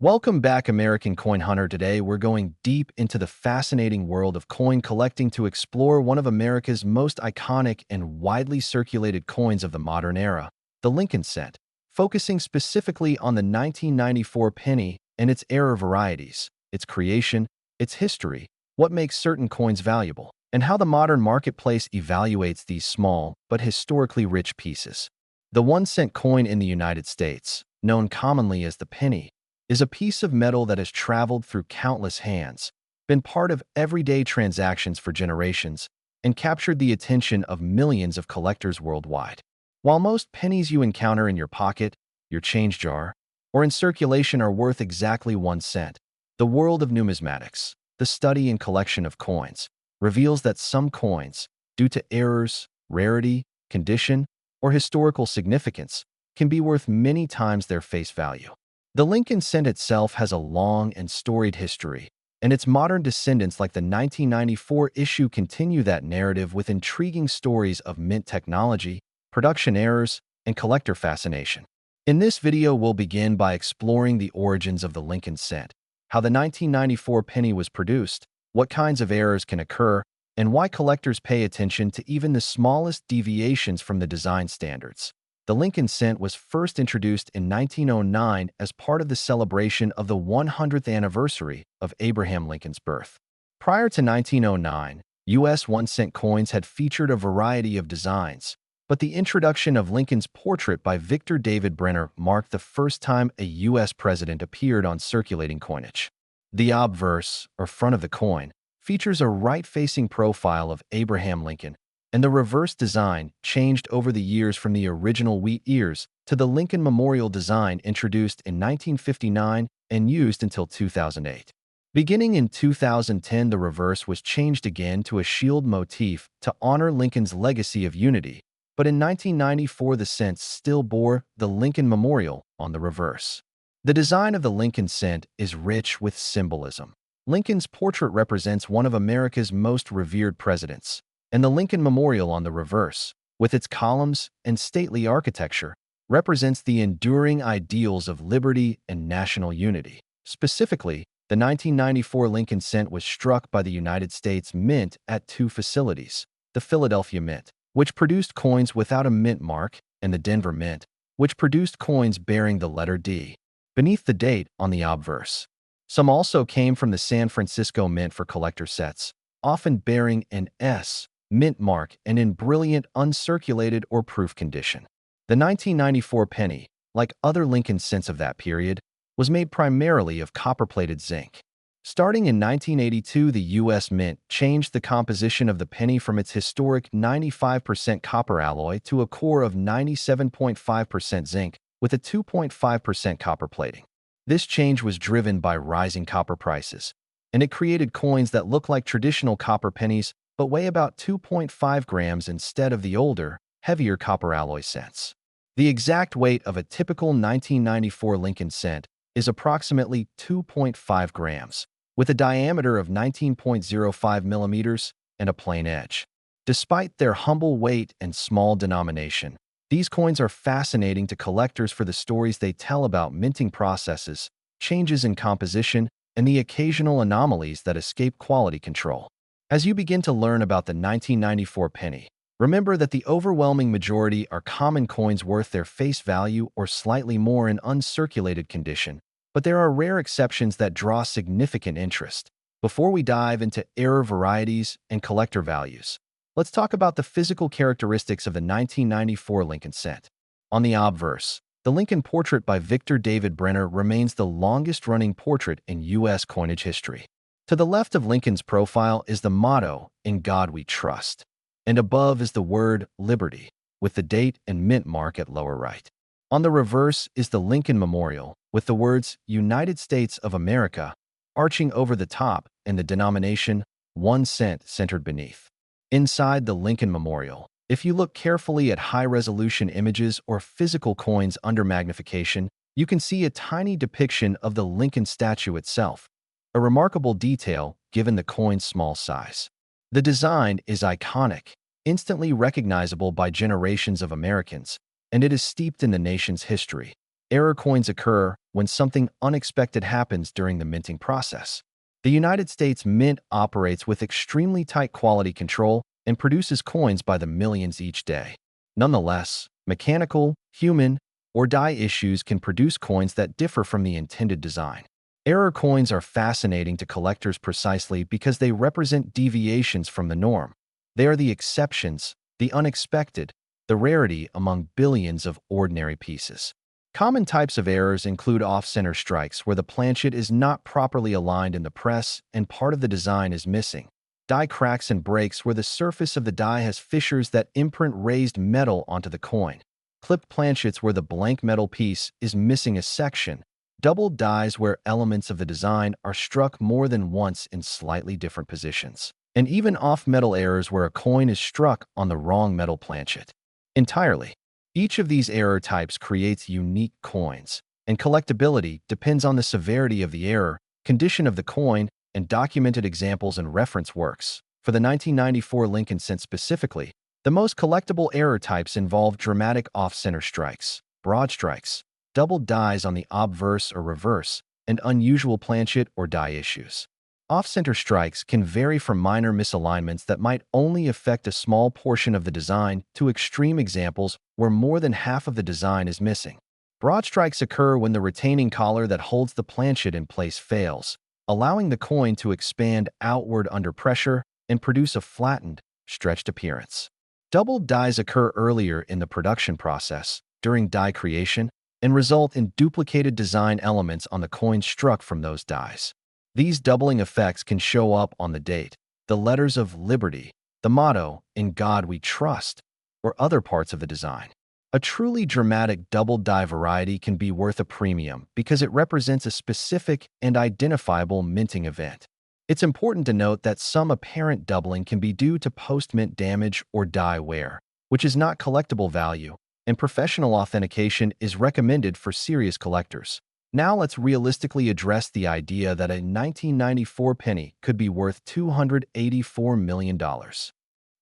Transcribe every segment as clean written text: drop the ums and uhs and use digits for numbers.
Welcome back, American Coin Hunter. Today, we're going deep into the fascinating world of coin collecting to explore one of America's most iconic and widely circulated coins of the modern era, the Lincoln cent, focusing specifically on the 1994 penny and its era varieties, its creation, its history, what makes certain coins valuable, and how the modern marketplace evaluates these small but historically rich pieces. The 1 cent coin in the United States, known commonly as the penny, is a piece of metal that has traveled through countless hands, been part of everyday transactions for generations, and captured the attention of millions of collectors worldwide. While most pennies you encounter in your pocket, your change jar, or in circulation are worth exactly 1 cent, the world of numismatics, the study and collection of coins, reveals that some coins, due to errors, rarity, condition, or historical significance, can be worth many times their face value. The Lincoln cent itself has a long and storied history, and its modern descendants like the 1994 issue continue that narrative with intriguing stories of mint technology, production errors, and collector fascination. In this video, we'll begin by exploring the origins of the Lincoln cent, how the 1994 penny was produced, what kinds of errors can occur, and why collectors pay attention to even the smallest deviations from the design standards. The Lincoln cent was first introduced in 1909 as part of the celebration of the 100th anniversary of Abraham Lincoln's birth. Prior to 1909, U.S. 1 cent coins had featured a variety of designs, but the introduction of Lincoln's portrait by Victor David Brenner marked the first time a U.S. president appeared on circulating coinage. The obverse, or front of the coin, features a right-facing profile of Abraham Lincoln, and the reverse design changed over the years from the original wheat ears to the Lincoln Memorial design introduced in 1959 and used until 2008. Beginning in 2010, the reverse was changed again to a shield motif to honor Lincoln's legacy of unity, but in 1994 the cent still bore the Lincoln Memorial on the reverse. The design of the Lincoln cent is rich with symbolism. Lincoln's portrait represents one of America's most revered presidents, and the Lincoln Memorial on the reverse, with its columns and stately architecture, represents the enduring ideals of liberty and national unity. Specifically, the 1994 Lincoln cent was struck by the United States Mint at two facilities: the Philadelphia Mint, which produced coins without a mint mark, and the Denver Mint, which produced coins bearing the letter D beneath the date on the obverse. Some also came from the San Francisco Mint for collector sets, often bearing an S mint mark and in brilliant uncirculated or proof condition. The 1994 penny, like other Lincoln cents of that period, was made primarily of copper-plated zinc. Starting in 1982, the U.S. Mint changed the composition of the penny from its historic 95% copper alloy to a core of 97.5% zinc with a 2.5% copper plating. This change was driven by rising copper prices, and it created coins that look like traditional copper pennies but weigh about 2.5 grams instead of the older, heavier copper alloy cents. The exact weight of a typical 1994 Lincoln cent is approximately 2.5 grams, with a diameter of 19.05 millimeters and a plain edge. Despite their humble weight and small denomination, these coins are fascinating to collectors for the stories they tell about minting processes, changes in composition, and the occasional anomalies that escape quality control. As you begin to learn about the 1994 penny, remember that the overwhelming majority are common coins worth their face value or slightly more in uncirculated condition, but there are rare exceptions that draw significant interest. Before we dive into error varieties and collector values, let's talk about the physical characteristics of the 1994 Lincoln cent. On the obverse, the Lincoln portrait by Victor David Brenner remains the longest-running portrait in U.S. coinage history. To the left of Lincoln's profile is the motto, "In God We Trust," and above is the word "Liberty," with the date and mint mark at lower right. On the reverse is the Lincoln Memorial, with the words "United States of America" arching over the top and the denomination 1 cent centered beneath. Inside the Lincoln Memorial, if you look carefully at high-resolution images or physical coins under magnification, you can see a tiny depiction of the Lincoln statue itself, a remarkable detail given the coin's small size. The design is iconic, instantly recognizable by generations of Americans, and it is steeped in the nation's history. Error coins occur when something unexpected happens during the minting process. The United States Mint operates with extremely tight quality control and produces coins by the millions each day. Nonetheless, mechanical, human, or die issues can produce coins that differ from the intended design. Error coins are fascinating to collectors precisely because they represent deviations from the norm. They are the exceptions, the unexpected, the rarity among billions of ordinary pieces. Common types of errors include off-center strikes where the planchet is not properly aligned in the press and part of the design is missing. Die cracks and breaks where the surface of the die has fissures that imprint raised metal onto the coin. Clipped planchets where the blank metal piece is missing a section. Doubled dies where elements of the design are struck more than once in slightly different positions. And even off-metal errors where a coin is struck on the wrong metal planchet. Entirely. Each of these error types creates unique coins, and collectability depends on the severity of the error, condition of the coin, and documented examples and reference works. For the 1994 Lincoln Cent specifically, the most collectible error types involve dramatic off-center strikes, broad strikes, doubled dies on the obverse or reverse, and unusual planchet or die issues. Off-center strikes can vary from minor misalignments that might only affect a small portion of the design to extreme examples where more than half of the design is missing. Broad strikes occur when the retaining collar that holds the planchet in place fails, allowing the coin to expand outward under pressure and produce a flattened, stretched appearance. Doubled dies occur earlier in the production process, during die creation, and result in duplicated design elements on the coin struck from those dies. These doubling effects can show up on the date, the letters of liberty, the motto, "In God We Trust," or other parts of the design. A truly dramatic double die variety can be worth a premium because it represents a specific and identifiable minting event. It's important to note that some apparent doubling can be due to post-mint damage or die wear, which is not collectible value, and professional authentication is recommended for serious collectors. Now let's realistically address the idea that a 1994 penny could be worth $284 million.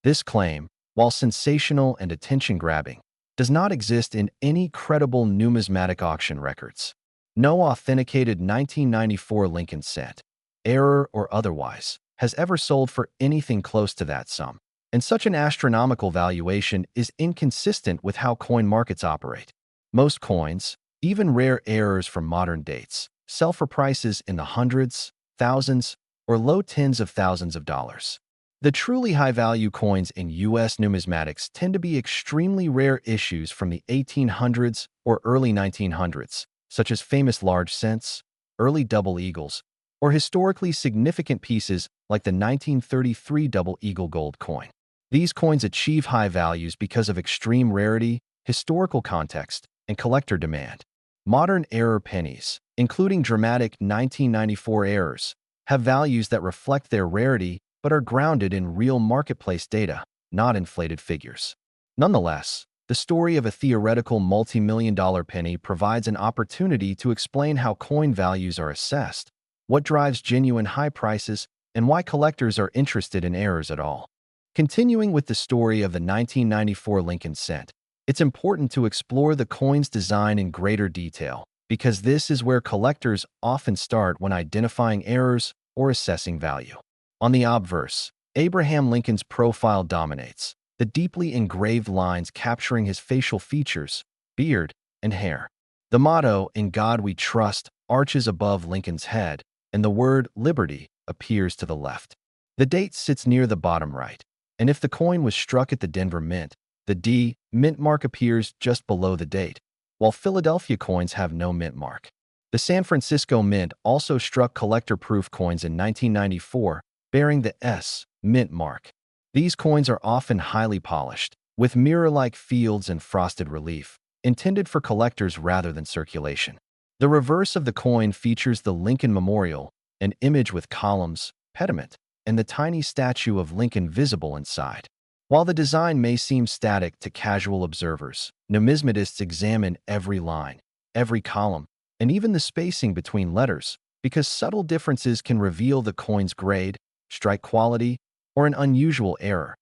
This claim, while sensational and attention-grabbing, does not exist in any credible numismatic auction records. No authenticated 1994 Lincoln Cent, error or otherwise, has ever sold for anything close to that sum, and such an astronomical valuation is inconsistent with how coin markets operate. Most coins, even rare errors from modern dates, sell for prices in the hundreds, thousands, or low tens of thousands of dollars. The truly high-value coins in U.S. numismatics tend to be extremely rare issues from the 1800s or early 1900s, such as famous large cents, early double eagles, or historically significant pieces like the 1933 double eagle gold coin. These coins achieve high values because of extreme rarity, historical context, and collector demand. Modern error pennies, including dramatic 1994 errors, have values that reflect their rarity but are grounded in real marketplace data, not inflated figures. Nonetheless, the story of a theoretical multi-million-dollar penny provides an opportunity to explain how coin values are assessed, what drives genuine high prices, and why collectors are interested in errors at all. Continuing with the story of the 1994 Lincoln Cent, it's important to explore the coin's design in greater detail, because this is where collectors often start when identifying errors or assessing value. On the obverse, Abraham Lincoln's profile dominates, the deeply engraved lines capturing his facial features, beard, and hair. The motto, "In God We Trust," arches above Lincoln's head, and the word "liberty" appears to the left. The date sits near the bottom right, and if the coin was struck at the Denver Mint, the D mint mark appears just below the date, while Philadelphia coins have no mint mark. The San Francisco Mint also struck collector-proof coins in 1994, bearing the S mint mark. These coins are often highly polished, with mirror-like fields and frosted relief, intended for collectors rather than circulation. The reverse of the coin features the Lincoln Memorial, an image with columns, pediment, and the tiny statue of Lincoln visible inside. While the design may seem static to casual observers, numismatists examine every line, every column, and even the spacing between letters, because subtle differences can reveal the coin's grade, strike quality, or an unusual error.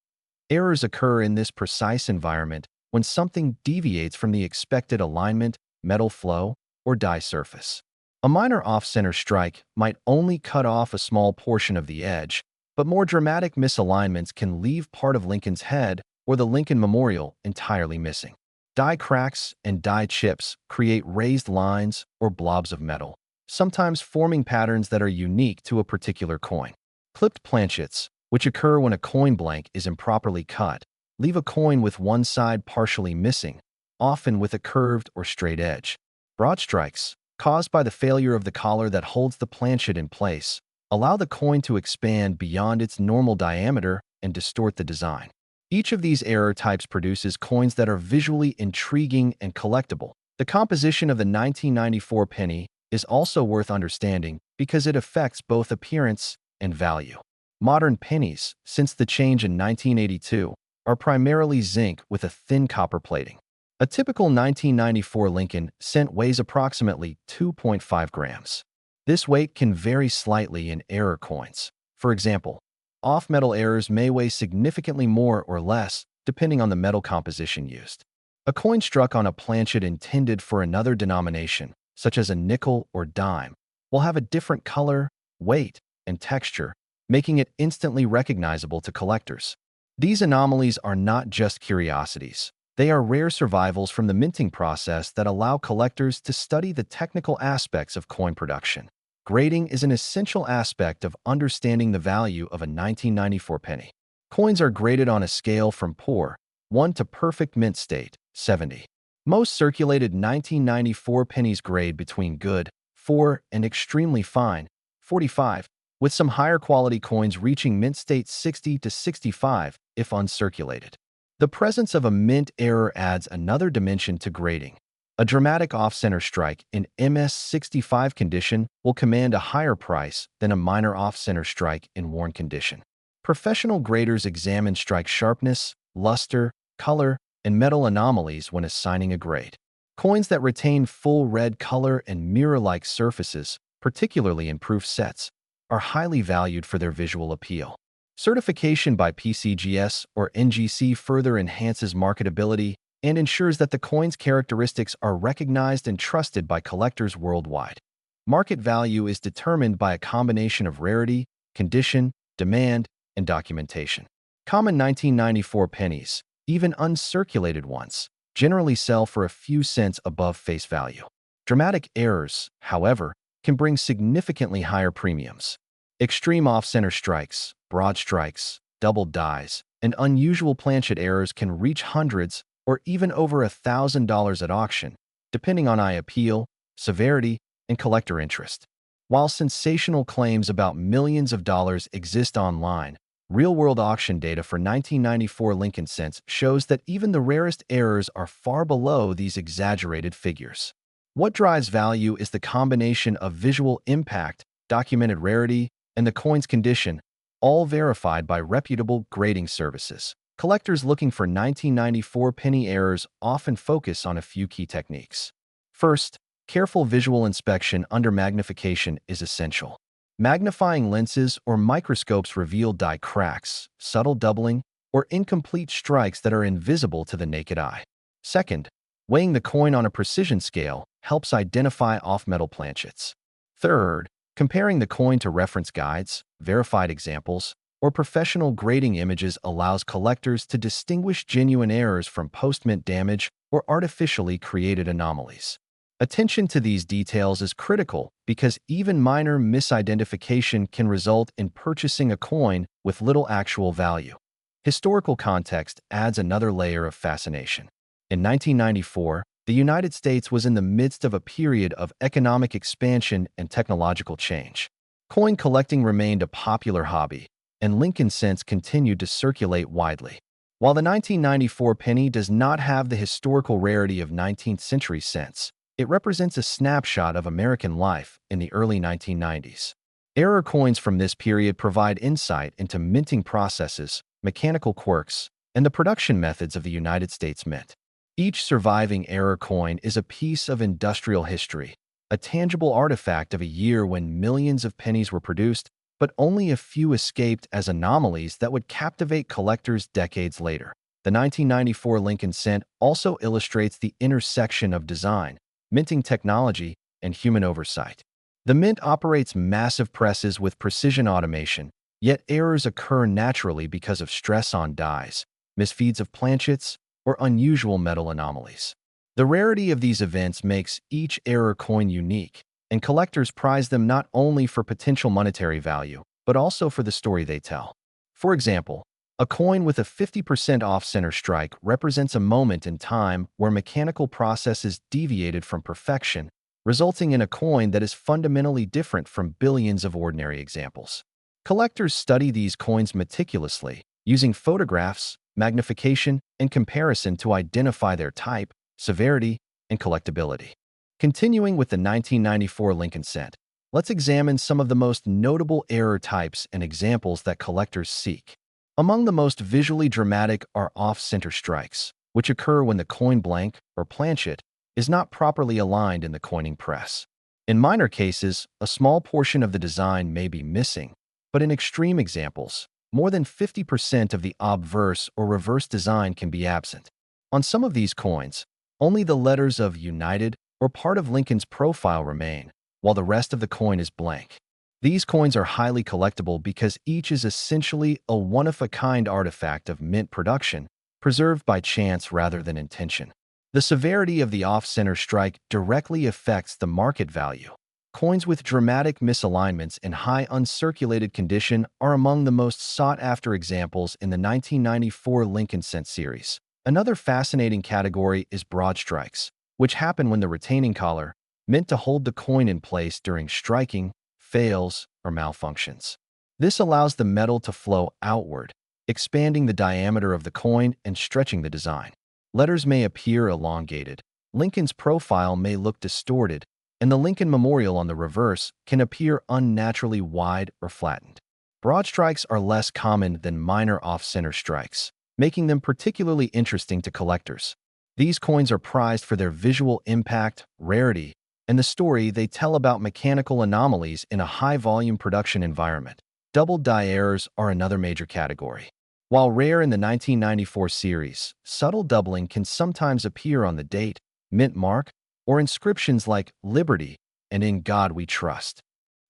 Errors occur in this precise environment when something deviates from the expected alignment metal flow, or die surface. A minor off-center strike might only cut off a small portion of the edge, but more dramatic misalignments can leave part of Lincoln's head or the Lincoln Memorial entirely missing. Die cracks and die chips create raised lines or blobs of metal, sometimes forming patterns that are unique to a particular coin. Clipped planchets, which occur when a coin blank is improperly cut, leave a coin with one side partially missing, often with a curved or straight edge. Broad strikes, caused by the failure of the collar that holds the planchet in place, allow the coin to expand beyond its normal diameter and distort the design. Each of these error types produces coins that are visually intriguing and collectible. The composition of the 1994 penny is also worth understanding because it affects both appearance and value. Modern pennies, since the change in 1982, are primarily zinc with a thin copper plating. A typical 1994 Lincoln cent weighs approximately 2.5 grams. This weight can vary slightly in error coins. For example, off-metal errors may weigh significantly more or less, depending on the metal composition used. A coin struck on a planchet intended for another denomination, such as a nickel or dime, will have a different color, weight, and texture, making it instantly recognizable to collectors. These anomalies are not just curiosities. They are rare survivals from the minting process that allow collectors to study the technical aspects of coin production. Grading is an essential aspect of understanding the value of a 1994 penny. Coins are graded on a scale from poor, 1 to perfect mint state, 70. Most circulated 1994 pennies grade between good, 4, and extremely fine, 45, with some higher quality coins reaching mint state 60 to 65 if uncirculated. The presence of a mint error adds another dimension to grading. A dramatic off-center strike in MS65 condition will command a higher price than a minor off-center strike in worn condition. Professional graders examine strike sharpness, luster, color, and metal anomalies when assigning a grade. Coins that retain full red color and mirror-like surfaces, particularly in proof sets, are highly valued for their visual appeal. Certification by PCGS or NGC further enhances marketability and ensures that the coin's characteristics are recognized and trusted by collectors worldwide. Market value is determined by a combination of rarity, condition, demand, and documentation. Common 1994 pennies, even uncirculated ones, generally sell for a few cents above face value. Dramatic errors, however, can bring significantly higher premiums. Extreme off-center strikes, broad strikes, doubled dies, and unusual planchet errors can reach hundreds or even over $1,000 at auction, depending on eye appeal, severity, and collector interest. While sensational claims about millions of dollars exist online, real-world auction data for 1994 Lincoln cents shows that even the rarest errors are far below these exaggerated figures. What drives value is the combination of visual impact, documented rarity, and the coin's condition, all verified by reputable grading services. Collectors looking for 1994 penny errors often focus on a few key techniques. First, careful visual inspection under magnification is essential. Magnifying lenses or microscopes reveal die cracks, subtle doubling, or incomplete strikes that are invisible to the naked eye. Second, weighing the coin on a precision scale helps identify off-metal planchets. Third, comparing the coin to reference guides, verified examples, or professional grading images allows collectors to distinguish genuine errors from post-mint damage or artificially created anomalies. Attention to these details is critical because even minor misidentification can result in purchasing a coin with little actual value. Historical context adds another layer of fascination. In 1994, the United States was in the midst of a period of economic expansion and technological change. Coin collecting remained a popular hobby, and Lincoln cents continued to circulate widely. While the 1994 penny does not have the historical rarity of 19th century cents, it represents a snapshot of American life in the early 1990s. Error coins from this period provide insight into minting processes, mechanical quirks, and the production methods of the United States Mint. Each surviving error coin is a piece of industrial history, a tangible artifact of a year when millions of pennies were produced, but only a few escaped as anomalies that would captivate collectors decades later. The 1994 Lincoln cent also illustrates the intersection of design, minting technology, and human oversight. The mint operates massive presses with precision automation, yet errors occur naturally because of stress on dies, misfeeds of planchets, or unusual metal anomalies. The rarity of these events makes each error coin unique, and collectors prize them not only for potential monetary value, but also for the story they tell. For example, a coin with a 50% off-center strike represents a moment in time where mechanical processes deviated from perfection, resulting in a coin that is fundamentally different from billions of ordinary examples. Collectors study these coins meticulously, using photographs, magnification, and comparison to identify their type, severity, and collectability. Continuing with the 1994 Lincoln cent, let's examine some of the most notable error types and examples that collectors seek. Among the most visually dramatic are off-center strikes, which occur when the coin blank, or planchet, is not properly aligned in the coining press. In minor cases, a small portion of the design may be missing, but in extreme examples, more than 50% of the obverse or reverse design can be absent. On some of these coins, only the letters of United or part of Lincoln's profile remain, while the rest of the coin is blank. These coins are highly collectible because each is essentially a one-of-a-kind artifact of mint production, preserved by chance rather than intention. The severity of the off-center strike directly affects the market value. Coins with dramatic misalignments in high uncirculated condition are among the most sought-after examples in the 1994 Lincoln cent series. Another fascinating category is broad strikes, which happen when the retaining collar, meant to hold the coin in place during striking, fails, or malfunctions. This allows the metal to flow outward, expanding the diameter of the coin and stretching the design. Letters may appear elongated, Lincoln's profile may look distorted, and the Lincoln Memorial on the reverse can appear unnaturally wide or flattened. Broad strikes are less common than minor off-center strikes, making them particularly interesting to collectors. These coins are prized for their visual impact, rarity, and the story they tell about mechanical anomalies in a high-volume production environment. Double die errors are another major category. While rare in the 1994 series, subtle doubling can sometimes appear on the date, mint mark, or inscriptions like Liberty and In God We Trust.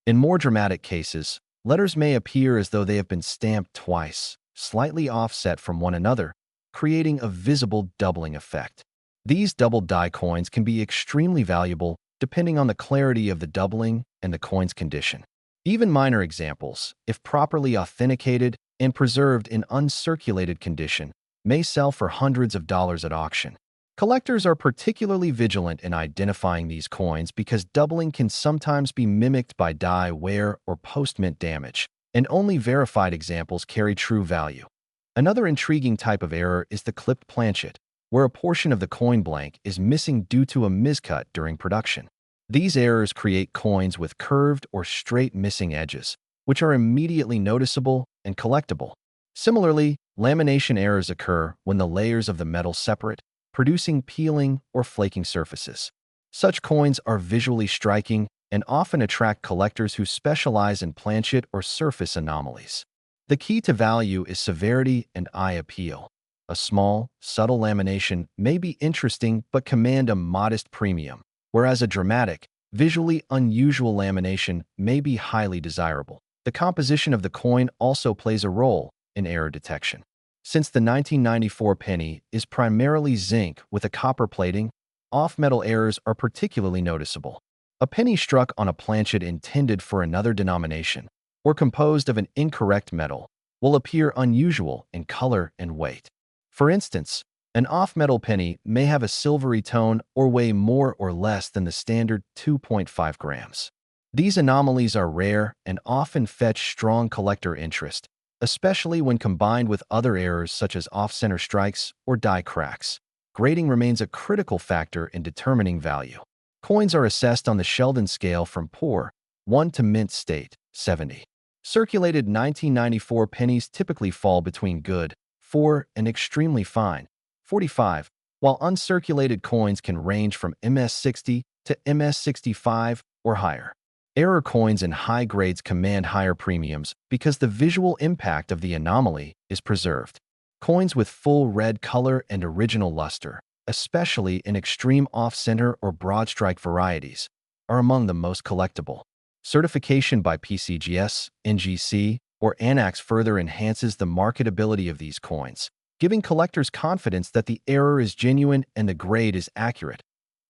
In more dramatic cases, letters may appear as though they have been stamped twice, slightly offset from one another, creating a visible doubling effect. These double die coins can be extremely valuable depending on the clarity of the doubling and the coin's condition. Even minor examples, if properly authenticated and preserved in uncirculated condition, may sell for hundreds of dollars at auction. Collectors are particularly vigilant in identifying these coins because doubling can sometimes be mimicked by die wear or post-mint damage, and only verified examples carry true value. Another intriguing type of error is the clipped planchet, where a portion of the coin blank is missing due to a miscut during production. These errors create coins with curved or straight missing edges, which are immediately noticeable and collectible. Similarly, lamination errors occur when the layers of the metal separate, producing peeling or flaking surfaces. Such coins are visually striking and often attract collectors who specialize in planchet or surface anomalies. The key to value is severity and eye appeal. A small, subtle lamination may be interesting but command a modest premium, whereas a dramatic, visually unusual lamination may be highly desirable. The composition of the coin also plays a role in error detection. Since the 1994 penny is primarily zinc with a copper plating, off-metal errors are particularly noticeable. A penny struck on a planchet intended for another denomination, or composed of an incorrect metal, will appear unusual in color and weight. For instance, an off-metal penny may have a silvery tone or weigh more or less than the standard 2.5 grams. These anomalies are rare and often fetch strong collector interest, especially when combined with other errors such as off-center strikes or die cracks. Grading remains a critical factor in determining value. Coins are assessed on the Sheldon scale from poor, 1 to mint state, 70. Circulated 1994 pennies typically fall between good, 4, and extremely fine, 45, while uncirculated coins can range from MS60 to MS65 or higher. Error coins in high grades command higher premiums because the visual impact of the anomaly is preserved. Coins with full red color and original luster, especially in extreme off-center or broad-strike varieties, are among the most collectible. Certification by PCGS, NGC, or ANAX further enhances the marketability of these coins, giving collectors confidence that the error is genuine and the grade is accurate.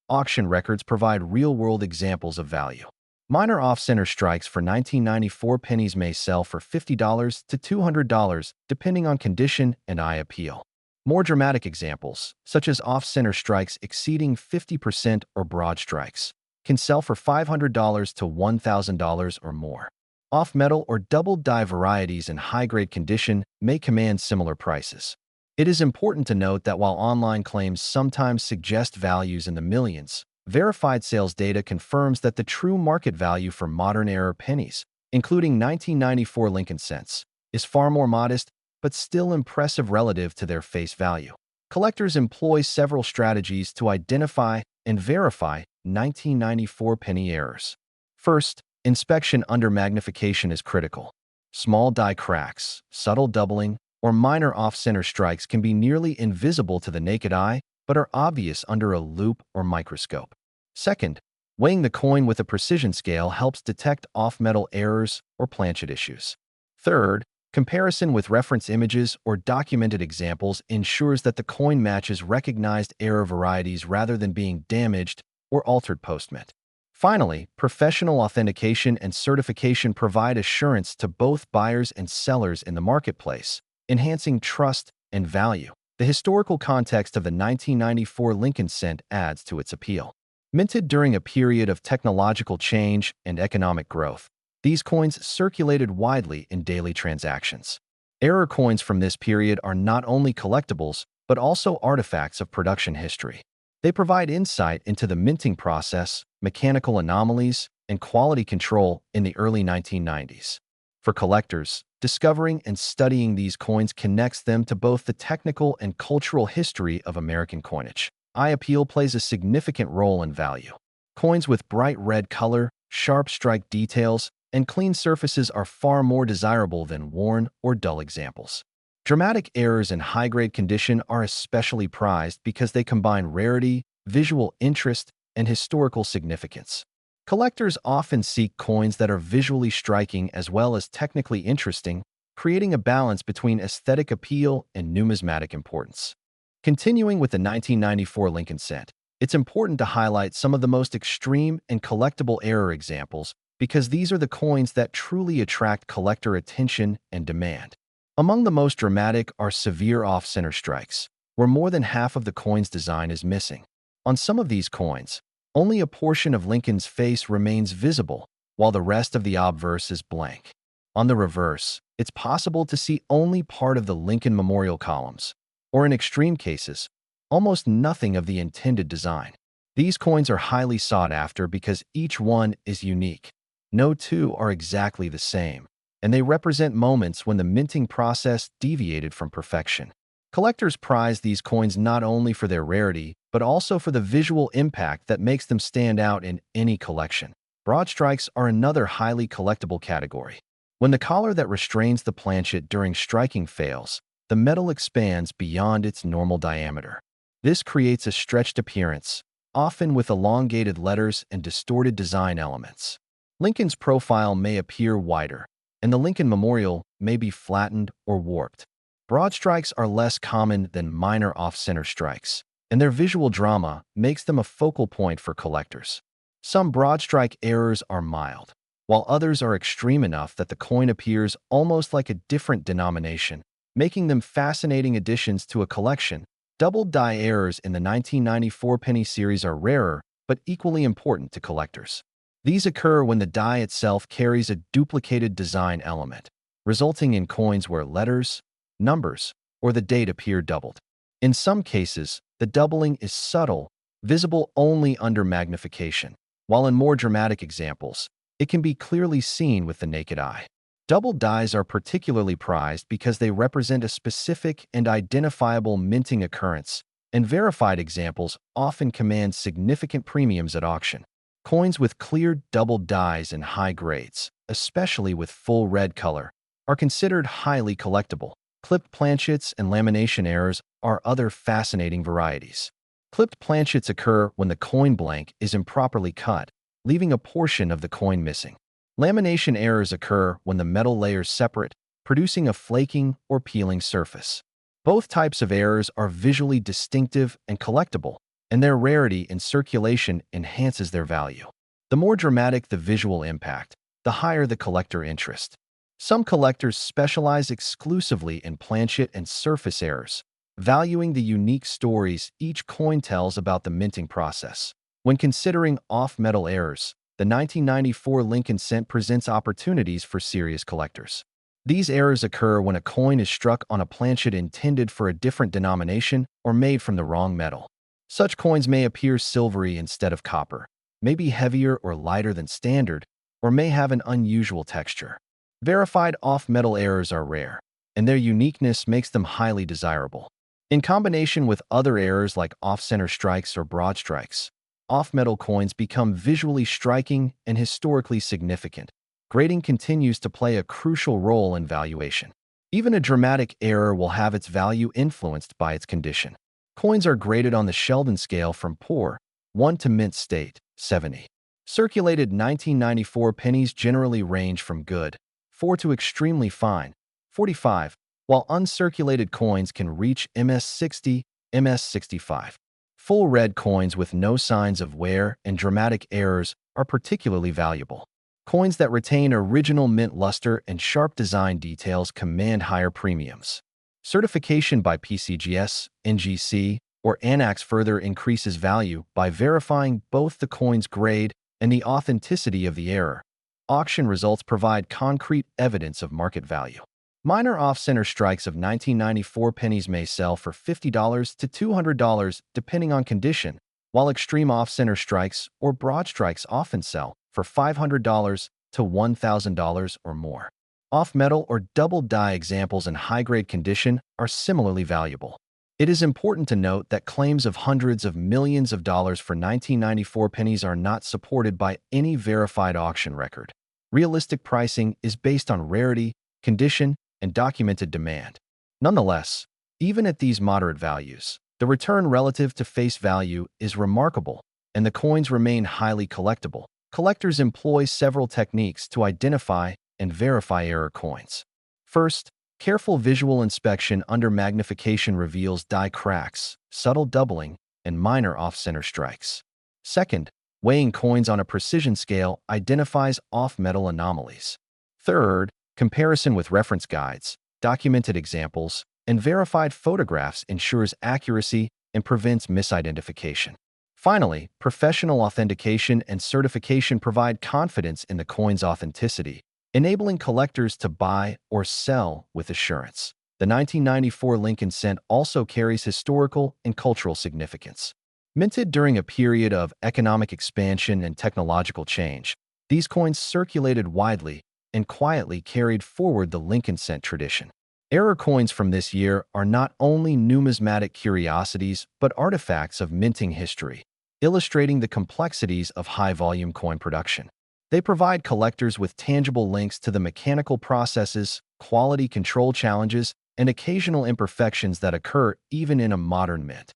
Auction records provide real-world examples of value. Minor off-center strikes for 1994 pennies may sell for $50 to $200, depending on condition and eye appeal. More dramatic examples, such as off-center strikes exceeding 50% or broad strikes, can sell for $500 to $1,000 or more. Off-metal or double-die varieties in high-grade condition may command similar prices. It is important to note that while online claims sometimes suggest values in the millions, verified sales data confirms that the true market value for modern-era pennies, including 1994 Lincoln cents, is far more modest but still impressive relative to their face value. Collectors employ several strategies to identify and verify 1994 penny errors. First, inspection under magnification is critical. Small die cracks, subtle doubling, or minor off-center strikes can be nearly invisible to the naked eye, but are obvious under a loupe or microscope. Second, weighing the coin with a precision scale helps detect off-metal errors or planchet issues. Third, comparison with reference images or documented examples ensures that the coin matches recognized error varieties rather than being damaged or altered post-mint. Finally, professional authentication and certification provide assurance to both buyers and sellers in the marketplace, enhancing trust and value. The historical context of the 1994 Lincoln cent adds to its appeal. Minted during a period of technological change and economic growth, these coins circulated widely in daily transactions. Error coins from this period are not only collectibles, but also artifacts of production history. They provide insight into the minting process, mechanical anomalies, and quality control in the early 1990s. For collectors, discovering and studying these coins connects them to both the technical and cultural history of American coinage. Eye appeal plays a significant role in value. Coins with bright red color, sharp strike details, and clean surfaces are far more desirable than worn or dull examples. Dramatic errors in high-grade condition are especially prized because they combine rarity, visual interest, and historical significance. Collectors often seek coins that are visually striking as well as technically interesting, creating a balance between aesthetic appeal and numismatic importance. Continuing with the 1994 Lincoln cent, it's important to highlight some of the most extreme and collectible error examples because these are the coins that truly attract collector attention and demand. Among the most dramatic are severe off-center strikes, where more than half of the coin's design is missing. On some of these coins, only a portion of Lincoln's face remains visible, while the rest of the obverse is blank. On the reverse, it's possible to see only part of the Lincoln memorial columns, or in extreme cases, almost nothing of the intended design. These coins are highly sought after because each one is unique. No two are exactly the same, and they represent moments when the minting process deviated from perfection. Collectors prize these coins not only for their rarity, but also for the visual impact that makes them stand out in any collection. Broad strikes are another highly collectible category. When the collar that restrains the planchet during striking fails, the metal expands beyond its normal diameter. This creates a stretched appearance, often with elongated letters and distorted design elements. Lincoln's profile may appear wider, and the Lincoln memorial may be flattened or warped. Broad strikes are less common than minor off-center strikes, and their visual drama makes them a focal point for collectors. Some broad strike errors are mild, while others are extreme enough that the coin appears almost like a different denomination, making them fascinating additions to a collection. Double die errors in the 1994 penny series are rarer, but equally important to collectors. These occur when the die itself carries a duplicated design element, resulting in coins where letters, numbers, or the date appear doubled. In some cases, the doubling is subtle, visible only under magnification, while in more dramatic examples, it can be clearly seen with the naked eye. Double dies are particularly prized because they represent a specific and identifiable minting occurrence, and verified examples often command significant premiums at auction. Coins with clear double dies in high grades, especially with full red color, are considered highly collectible. Clipped planchets and lamination errors are other fascinating varieties. Clipped planchets occur when the coin blank is improperly cut, leaving a portion of the coin missing. Lamination errors occur when the metal layers separate, producing a flaking or peeling surface. Both types of errors are visually distinctive and collectible, and their rarity in circulation enhances their value. The more dramatic the visual impact, the higher the collector interest. Some collectors specialize exclusively in planchet and surface errors, valuing the unique stories each coin tells about the minting process. When considering off-metal errors, the 1994 Lincoln cent presents opportunities for serious collectors. These errors occur when a coin is struck on a planchet intended for a different denomination or made from the wrong metal. Such coins may appear silvery instead of copper, may be heavier or lighter than standard, or may have an unusual texture. Verified off-metal errors are rare, and their uniqueness makes them highly desirable. In combination with other errors like off-center strikes or broad strikes, off-metal coins become visually striking and historically significant. Grading continues to play a crucial role in valuation. Even a dramatic error will have its value influenced by its condition. Coins are graded on the Sheldon scale from poor, 1 to mint state, 70. Circulated 1994 pennies generally range from good, 4 to extremely fine, 45, while uncirculated coins can reach MS60, MS65. Full red coins with no signs of wear and dramatic errors are particularly valuable. Coins that retain original mint luster and sharp design details command higher premiums. Certification by PCGS, NGC, or ANAX further increases value by verifying both the coin's grade and the authenticity of the error. Auction results provide concrete evidence of market value. Minor off-center strikes of 1994 pennies may sell for $50 to $200 depending on condition, while extreme off-center strikes or broad strikes often sell for $500 to $1,000 or more. Off-metal or double die examples in high-grade condition are similarly valuable. It is important to note that claims of hundreds of millions of dollars for 1994 pennies are not supported by any verified auction record. Realistic pricing is based on rarity, condition, and documented demand. Nonetheless, even at these moderate values, the return relative to face value is remarkable, and the coins remain highly collectible. Collectors employ several techniques to identify and verify error coins. First, careful visual inspection under magnification reveals die cracks, subtle doubling, and minor off-center strikes. Second, weighing coins on a precision scale identifies off-metal anomalies. Third, comparison with reference guides, documented examples, and verified photographs ensures accuracy and prevents misidentification. Finally, professional authentication and certification provide confidence in the coin's authenticity, enabling collectors to buy or sell with assurance. The 1994 Lincoln cent also carries historical and cultural significance. Minted during a period of economic expansion and technological change, these coins circulated widely and quietly carried forward the Lincoln cent tradition. Error coins from this year are not only numismatic curiosities but artifacts of minting history, illustrating the complexities of high-volume coin production. They provide collectors with tangible links to the mechanical processes, quality control challenges, and occasional imperfections that occur even in a modern mint.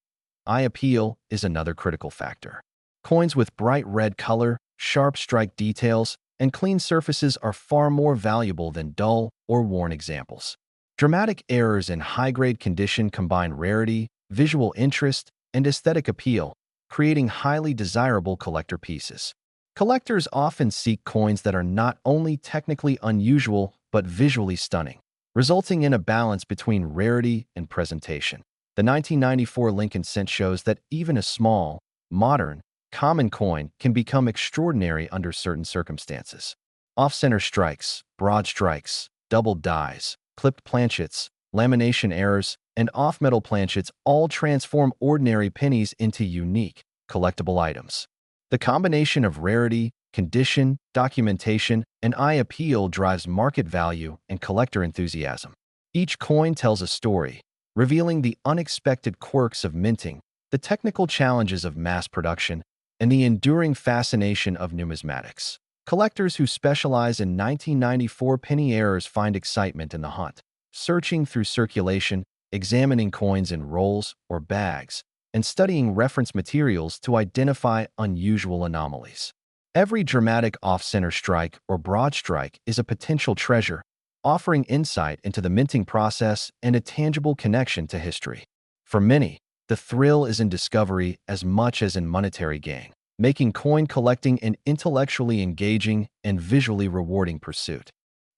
Eye appeal is another critical factor. Coins with bright red color, sharp strike details, and clean surfaces are far more valuable than dull or worn examples. Dramatic errors in high-grade condition combine rarity, visual interest, and aesthetic appeal, creating highly desirable collector pieces. Collectors often seek coins that are not only technically unusual but visually stunning, resulting in a balance between rarity and presentation. The 1994 Lincoln cent shows that even a small, modern, common coin can become extraordinary under certain circumstances. Off-center strikes, broad strikes, double dies, clipped planchets, lamination errors, and off-metal planchets all transform ordinary pennies into unique, collectible items. The combination of rarity, condition, documentation, and eye appeal drives market value and collector enthusiasm. Each coin tells a story, revealing the unexpected quirks of minting, the technical challenges of mass production, and the enduring fascination of numismatics. Collectors who specialize in 1994 penny errors find excitement in the hunt, searching through circulation, examining coins in rolls or bags, and studying reference materials to identify unusual anomalies. Every dramatic off-center strike or broad strike is a potential treasure, offering insight into the minting process and a tangible connection to history. For many, the thrill is in discovery as much as in monetary gain, making coin collecting an intellectually engaging and visually rewarding pursuit.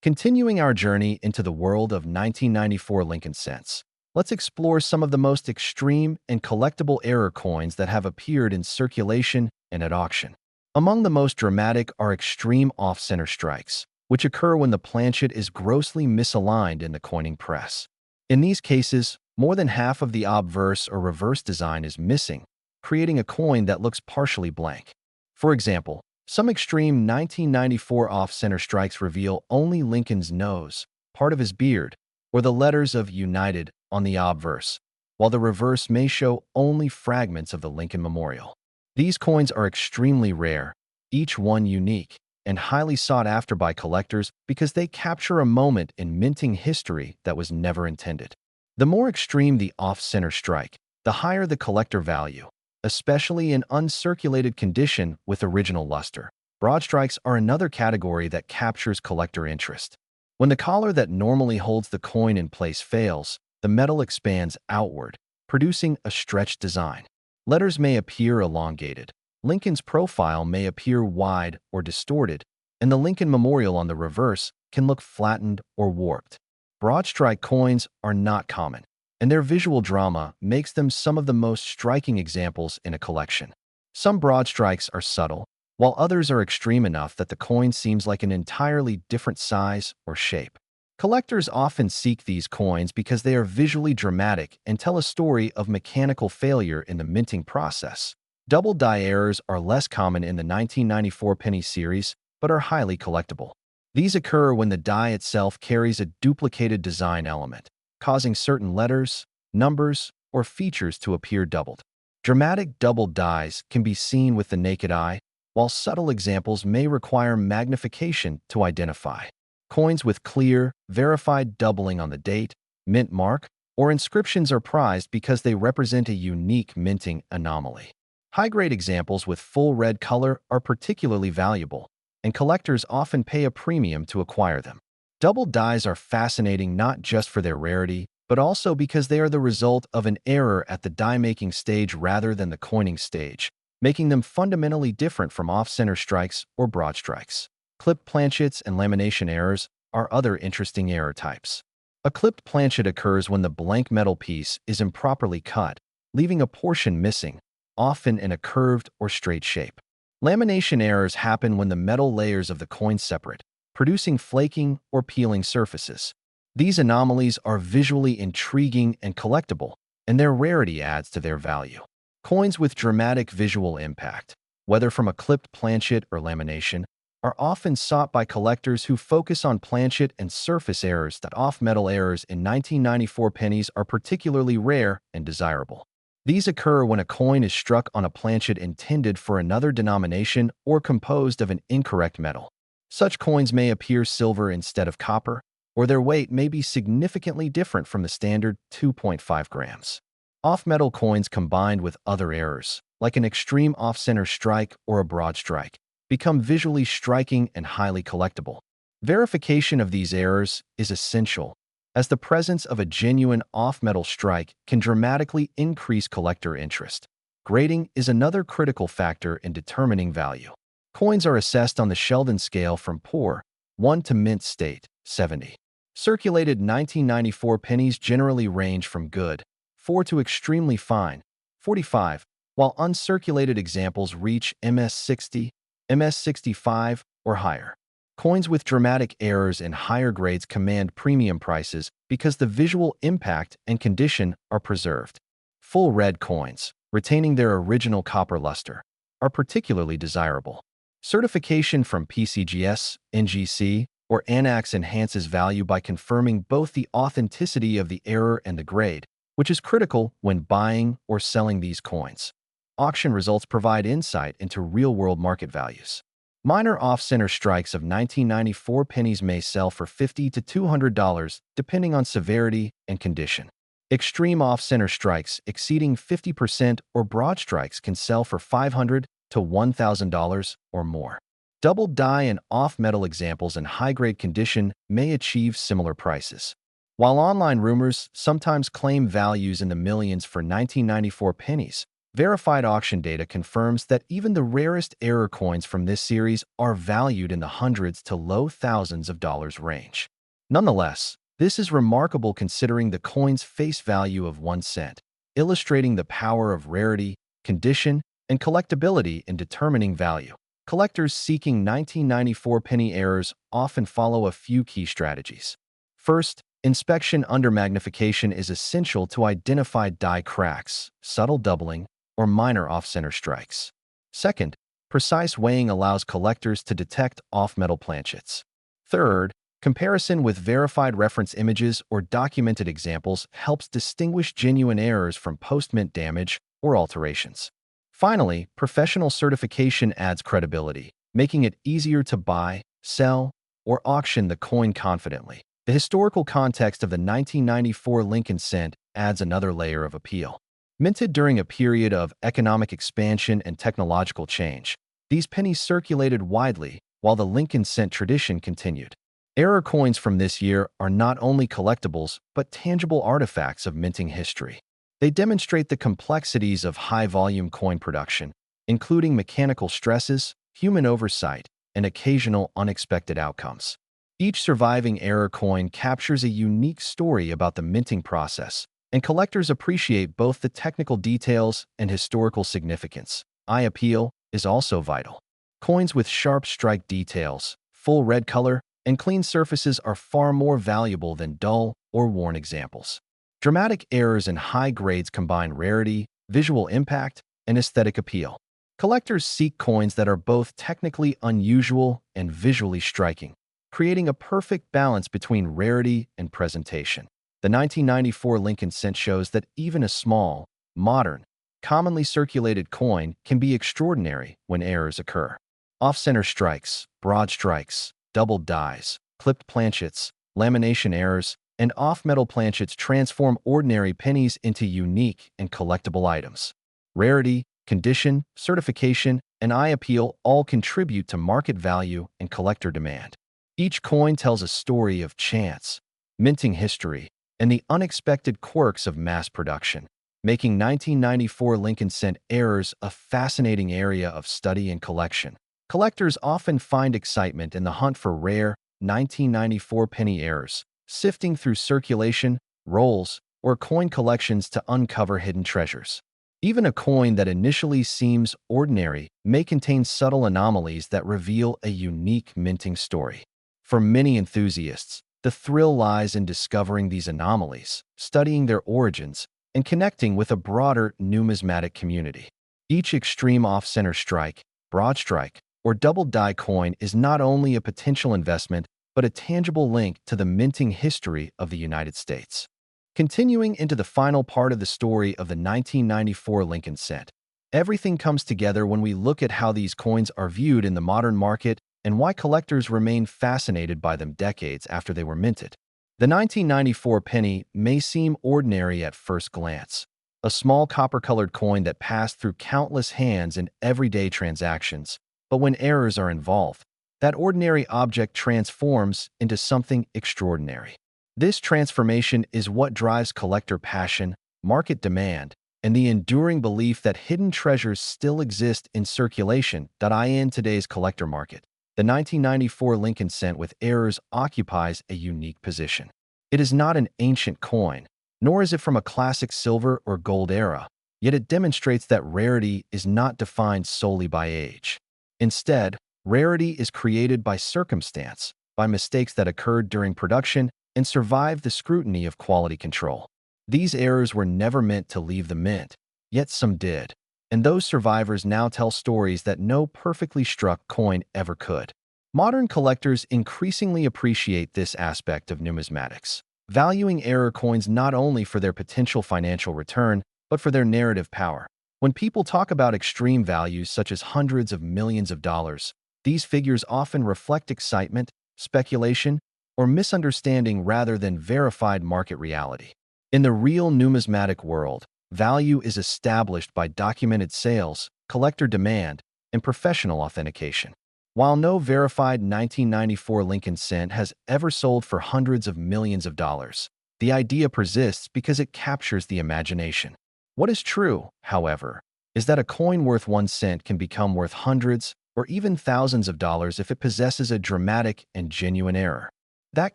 Continuing our journey into the world of 1994 Lincoln cents, let's explore some of the most extreme and collectible error coins that have appeared in circulation and at auction. Among the most dramatic are extreme off-center strikes, which occur when the planchet is grossly misaligned in the coining press. In these cases, more than half of the obverse or reverse design is missing, creating a coin that looks partially blank. For example, some extreme 1994 off-center strikes reveal only Lincoln's nose, part of his beard, or the letters of United on the obverse, while the reverse may show only fragments of the Lincoln Memorial. These coins are extremely rare, each one unique, and highly sought after by collectors because they capture a moment in minting history that was never intended. The more extreme the off-center strike, the higher the collector value, especially in uncirculated condition with original luster. Broad strikes are another category that captures collector interest. When the collar that normally holds the coin in place fails, the metal expands outward, producing a stretched design. Letters may appear elongated, Lincoln's profile may appear wide or distorted, and the Lincoln Memorial on the reverse can look flattened or warped. Broad strike coins are not common, and their visual drama makes them some of the most striking examples in a collection. Some broad strikes are subtle, while others are extreme enough that the coin seems like an entirely different size or shape. Collectors often seek these coins because they are visually dramatic and tell a story of mechanical failure in the minting process. Double die errors are less common in the 1994 penny series, but are highly collectible. These occur when the die itself carries a duplicated design element, causing certain letters, numbers, or features to appear doubled. Dramatic double dies can be seen with the naked eye, while subtle examples may require magnification to identify. Coins with clear, verified doubling on the date, mint mark, or inscriptions are prized because they represent a unique minting anomaly. High-grade examples with full red color are particularly valuable, and collectors often pay a premium to acquire them. Double dies are fascinating not just for their rarity, but also because they are the result of an error at the die-making stage rather than the coining stage, making them fundamentally different from off-center strikes or broad strikes. Clipped planchets and lamination errors are other interesting error types. A clipped planchet occurs when the blank metal piece is improperly cut, leaving a portion missing, often in a curved or straight shape. Lamination errors happen when the metal layers of the coin separate, producing flaking or peeling surfaces. These anomalies are visually intriguing and collectible, and their rarity adds to their value. Coins with dramatic visual impact, whether from a clipped planchet or lamination, are often sought by collectors who focus on planchet and surface errors. That off-metal errors in 1994 pennies are particularly rare and desirable. These occur when a coin is struck on a planchet intended for another denomination or composed of an incorrect metal. Such coins may appear silver instead of copper, or their weight may be significantly different from the standard 2.5 grams. Off-metal coins combined with other errors, like an extreme off-center strike or a broad strike, become visually striking and highly collectible. Verification of these errors is essential, as the presence of a genuine off-metal strike can dramatically increase collector interest. Grading is another critical factor in determining value. Coins are assessed on the Sheldon scale from poor, 1 to mint state, 70. Circulated 1994 pennies generally range from good, 4 to extremely fine, 45, while uncirculated examples reach MS60, MS65, or higher. Coins with dramatic errors in higher grades command premium prices because the visual impact and condition are preserved. Full red coins, retaining their original copper luster, are particularly desirable. Certification from PCGS, NGC, or ANAX enhances value by confirming both the authenticity of the error and the grade, which is critical when buying or selling these coins. Auction results provide insight into real-world market values. Minor off-center strikes of 1994 pennies may sell for $50 to $200 depending on severity and condition. Extreme off-center strikes exceeding 50% or broad strikes can sell for $500 to $1,000 or more. Double die and off-metal examples in high-grade condition may achieve similar prices. While online rumors sometimes claim values in the millions for 1994 pennies, verified auction data confirms that even the rarest error coins from this series are valued in the hundreds to low thousands of dollars range. Nonetheless, this is remarkable considering the coin's face value of 1 cent, illustrating the power of rarity, condition, and collectability in determining value. Collectors seeking 1994 penny errors often follow a few key strategies. First, inspection under magnification is essential to identify die cracks, subtle doubling, or minor off-center strikes. Second, precise weighing allows collectors to detect off-metal planchets. Third, comparison with verified reference images or documented examples helps distinguish genuine errors from post-mint damage or alterations. Finally, professional certification adds credibility, making it easier to buy, sell, or auction the coin confidently. The historical context of the 1994 Lincoln cent adds another layer of appeal. Minted during a period of economic expansion and technological change, these pennies circulated widely while the Lincoln cent tradition continued. Error coins from this year are not only collectibles but tangible artifacts of minting history. They demonstrate the complexities of high-volume coin production, including mechanical stresses, human oversight, and occasional unexpected outcomes. Each surviving error coin captures a unique story about the minting process, and collectors appreciate both the technical details and historical significance. Eye appeal is also vital. Coins with sharp strike details, full red color, and clean surfaces are far more valuable than dull or worn examples. Dramatic errors in high grades combine rarity, visual impact, and aesthetic appeal. Collectors seek coins that are both technically unusual and visually striking, creating a perfect balance between rarity and presentation. The 1994 Lincoln cent shows that even a small, modern, commonly circulated coin can be extraordinary when errors occur. Off-center strikes, broad strikes, double dies, clipped planchets, lamination errors, and off-metal planchets transform ordinary pennies into unique and collectible items. Rarity, condition, certification, and eye appeal all contribute to market value and collector demand. Each coin tells a story of chance, minting history, and the unexpected quirks of mass production, making 1994 Lincoln cent errors a fascinating area of study and collection. Collectors often find excitement in the hunt for rare 1994 penny errors, sifting through circulation, rolls, or coin collections to uncover hidden treasures. Even a coin that initially seems ordinary may contain subtle anomalies that reveal a unique minting story. For many enthusiasts, the thrill lies in discovering these anomalies, studying their origins, and connecting with a broader numismatic community. Each extreme off-center strike, broad strike, or double die coin is not only a potential investment, but a tangible link to the minting history of the United States. Continuing into the final part of the story of the 1994 Lincoln cent, everything comes together when we look at how these coins are viewed in the modern market and why collectors remain fascinated by them decades after they were minted. The 1994 penny may seem ordinary at first glance, a small copper-colored coin that passed through countless hands in everyday transactions, but when errors are involved, that ordinary object transforms into something extraordinary. This transformation is what drives collector passion, market demand, and the enduring belief that hidden treasures still exist in circulation. In today's collector market, the 1994 Lincoln cent with errors occupies a unique position. It is not an ancient coin, nor is it from a classic silver or gold era, yet it demonstrates that rarity is not defined solely by age. Instead, rarity is created by circumstance, by mistakes that occurred during production and survived the scrutiny of quality control. These errors were never meant to leave the mint, yet some did, and those survivors now tell stories that no perfectly struck coin ever could. Modern collectors increasingly appreciate this aspect of numismatics, valuing error coins not only for their potential financial return, but for their narrative power. When people talk about extreme values such as hundreds of millions of dollars, these figures often reflect excitement, speculation, or misunderstanding rather than verified market reality. In the real numismatic world, value is established by documented sales, collector demand, and professional authentication. While no verified 1994 Lincoln cent has ever sold for hundreds of millions of dollars, the idea persists because it captures the imagination. What is true, however, is that a coin worth 1 cent can become worth hundreds or even thousands of dollars if it possesses a dramatic and genuine error. That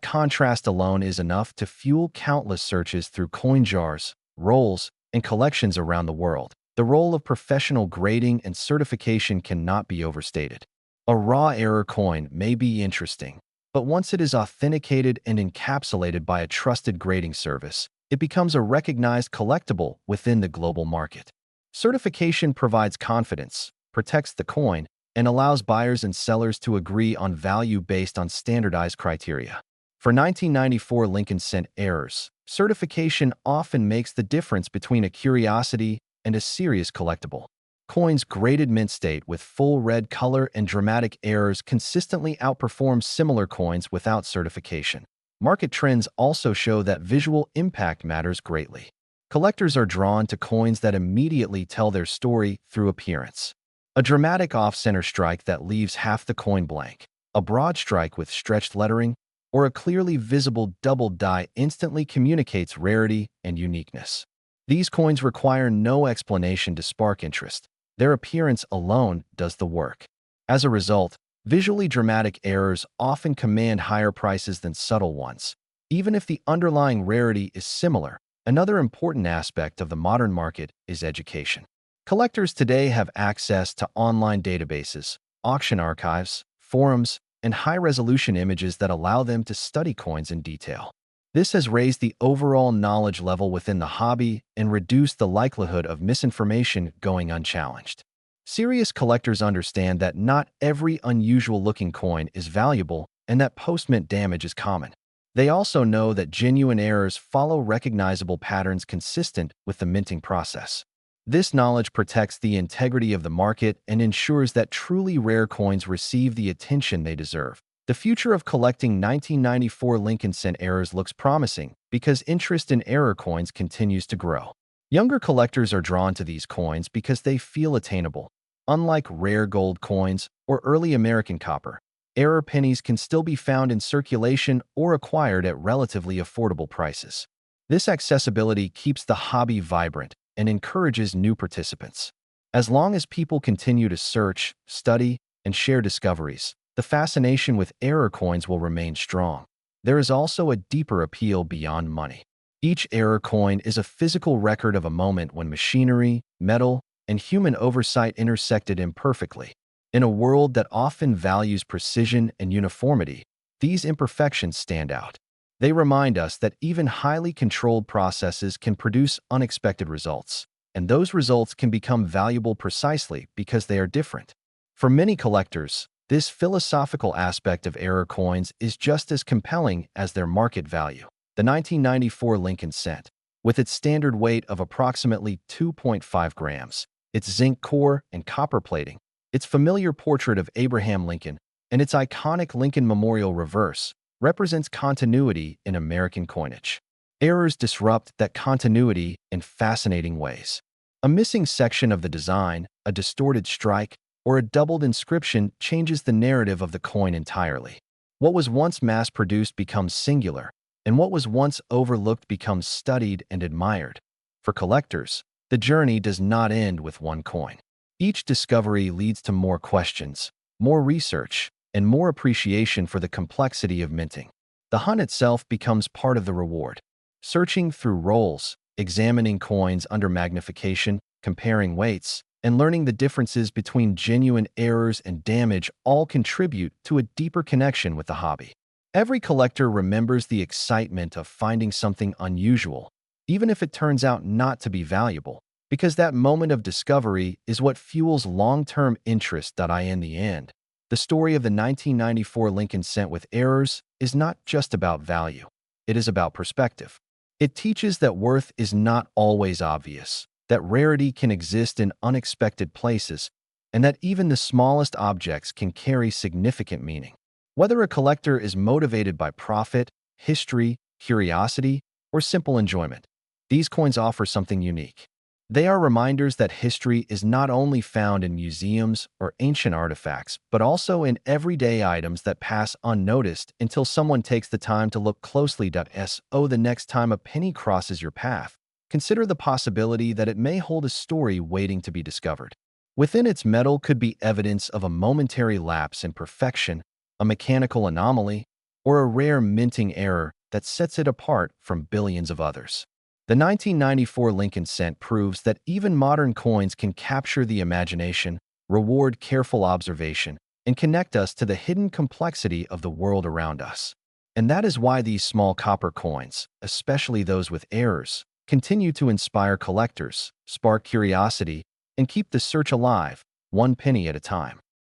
contrast alone is enough to fuel countless searches through coin jars, rolls, and collections around the world. The role of professional grading and certification cannot be overstated. A raw error coin may be interesting, but once it is authenticated and encapsulated by a trusted grading service, it becomes a recognized collectible within the global market. Certification provides confidence, protects the coin, and allows buyers and sellers to agree on value based on standardized criteria. For 1994 Lincoln cent errors, certification often makes the difference between a curiosity and a serious collectible. Coins graded mint state with full red color and dramatic errors consistently outperform similar coins without certification. Market trends also show that visual impact matters greatly. Collectors are drawn to coins that immediately tell their story through appearance. A dramatic off-center strike that leaves half the coin blank, a broad strike with stretched lettering, or a clearly visible double die instantly communicates rarity and uniqueness. These coins require no explanation to spark interest. Their appearance alone does the work. As a result, visually dramatic errors often command higher prices than subtle ones, even if the underlying rarity is similar. Another important aspect of the modern market is education. Collectors today have access to online databases, auction archives, forums, and high-resolution images that allow them to study coins in detail. This has raised the overall knowledge level within the hobby and reduced the likelihood of misinformation going unchallenged. Serious collectors understand that not every unusual-looking coin is valuable and that post-mint damage is common. They also know that genuine errors follow recognizable patterns consistent with the minting process. This knowledge protects the integrity of the market and ensures that truly rare coins receive the attention they deserve. The future of collecting 1994 Lincoln cent errors looks promising because interest in error coins continues to grow. Younger collectors are drawn to these coins because they feel attainable. Unlike rare gold coins or early American copper, error pennies can still be found in circulation or acquired at relatively affordable prices. This accessibility keeps the hobby vibrant and encourages new participants. As long as people continue to search, study, and share discoveries, the fascination with error coins will remain strong. There is also a deeper appeal beyond money. Each error coin is a physical record of a moment when machinery, metal, and human oversight intersected imperfectly. In a world that often values precision and uniformity, these imperfections stand out. They remind us that even highly controlled processes can produce unexpected results, and those results can become valuable precisely because they are different. For many collectors, this philosophical aspect of error coins is just as compelling as their market value. The 1994 Lincoln cent, with its standard weight of approximately 2.5 grams, its zinc core and copper plating, its familiar portrait of Abraham Lincoln, and its iconic Lincoln Memorial reverse, represents continuity in American coinage. Errors disrupt that continuity in fascinating ways. A missing section of the design, a distorted strike, or a doubled inscription changes the narrative of the coin entirely. What was once mass-produced becomes singular, and what was once overlooked becomes studied and admired. For collectors, the journey does not end with one coin. Each discovery leads to more questions, more research, and more appreciation for the complexity of minting. The hunt itself becomes part of the reward. Searching through rolls, examining coins under magnification, comparing weights, and learning the differences between genuine errors and damage all contribute to a deeper connection with the hobby. Every collector remembers the excitement of finding something unusual, even if it turns out not to be valuable, because that moment of discovery is what fuels long-term interest. In the end, the story of the 1994 Lincoln cent with errors is not just about value. It is about perspective. It teaches that worth is not always obvious, that rarity can exist in unexpected places, and that even the smallest objects can carry significant meaning. Whether a collector is motivated by profit, history, curiosity, or simple enjoyment, These coins offer something unique. They are reminders that history is not only found in museums or ancient artifacts, but also in everyday items that pass unnoticed until someone takes the time to look closely. The next time a penny crosses your path, consider the possibility that it may hold a story waiting to be discovered. Within its metal could be evidence of a momentary lapse in perfection, a mechanical anomaly, or a rare minting error that sets it apart from billions of others. The 1994 Lincoln cent proves that even modern coins can capture the imagination, reward careful observation, and connect us to the hidden complexity of the world around us. And that is why these small copper coins, especially those with errors, continue to inspire collectors, spark curiosity, and keep the search alive, one penny at a time.